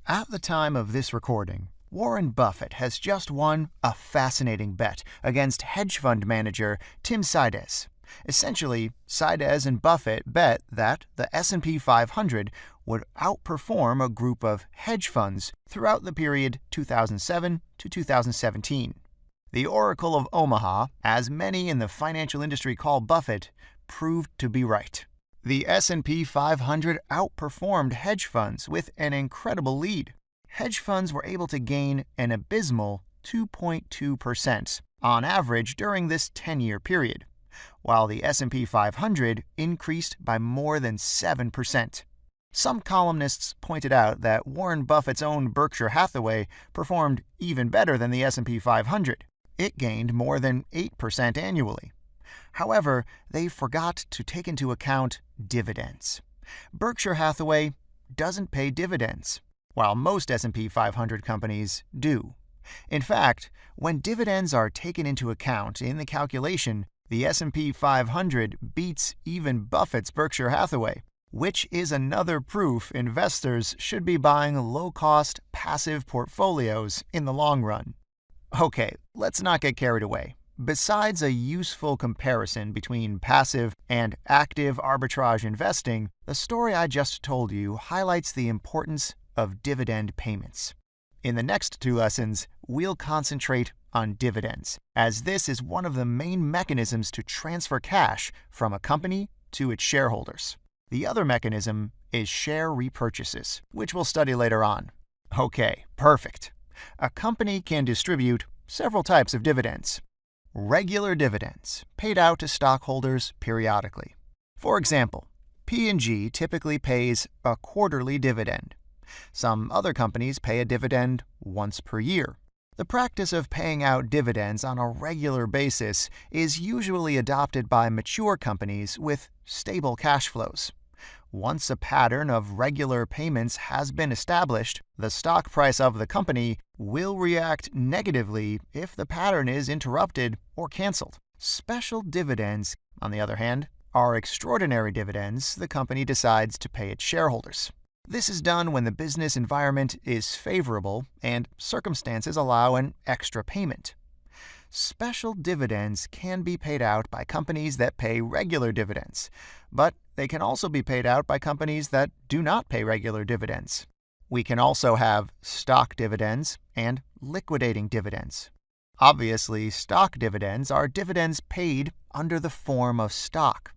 At the time of this recording, Warren Buffett has just won a fascinating bet against hedge fund manager 𝗬𝗏𝗏𝗃. Essentially, 𝗏𝗏𝗃 and Buffett bet that the S&P 500 would outperform a group of hedge funds throughout the period 2007 to 2017. The Oracle of Omaha, as many in the financial industry call Buffett, proved to be right. The S&P 500 outperformed hedge funds with an incredible lead. Hedge funds were able to gain an abysmal 2.2% on average during this 10-year period, while the S&P 500 increased by more than 7%. Some columnists pointed out that Warren Buffett's own Berkshire Hathaway performed even better than the S&P 500. It gained more than 8% annually. However, they forgot to take into account dividends. Berkshire Hathaway doesn't pay dividends, while most S&P 500 companies do. In fact, when dividends are taken into account in the calculation, the S&P 500 beats even Buffett's Berkshire Hathaway, which is another proof investors should be buying low-cost, passive portfolios in the long run. Okay, let's not get carried away. Besides a useful comparison between passive and active arbitrage investing, the story I just told you highlights the importance of dividend payments. In the next two lessons, we'll concentrate on dividends, as this is one of the main mechanisms to transfer cash from a company to its shareholders. The other mechanism is share repurchases, which we'll study later on. Okay, perfect. A company can distribute several types of dividends. Regular dividends, paid out to stockholders periodically. For example, P&G typically pays a quarterly dividend. Some other companies pay a dividend once per year. The practice of paying out dividends on a regular basis is usually adopted by mature companies with stable cash flows. Once a pattern of regular payments has been established, the stock price of the company will react negatively if the pattern is interrupted or canceled. Special dividends, on the other hand, are extraordinary dividends the company decides to pay its shareholders. This is done when the business environment is favorable and circumstances allow an extra payment. Special dividends can be paid out by companies that pay regular dividends, but they can also be paid out by companies that do not pay regular dividends. We can also have stock dividends and liquidating dividends. Obviously, stock dividends are dividends paid under the form of stock.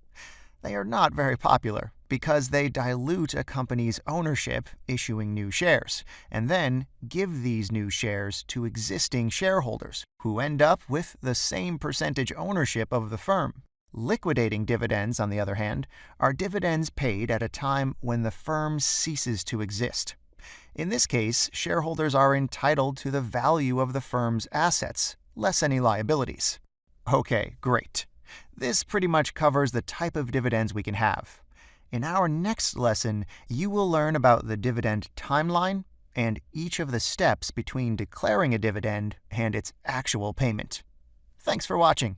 They are not very popular because they dilute a company's ownership, issuing new shares, and then give these new shares to existing shareholders, who end up with the same percentage ownership of the firm. Liquidating dividends, on the other hand, are dividends paid at a time when the firm ceases to exist. In this case, shareholders are entitled to the value of the firm's assets, less any liabilities. Okay, great. This pretty much covers the type of dividends we can have. In our next lesson, you will learn about the dividend timeline and each of the steps between declaring a dividend and its actual payment. Thanks for watching.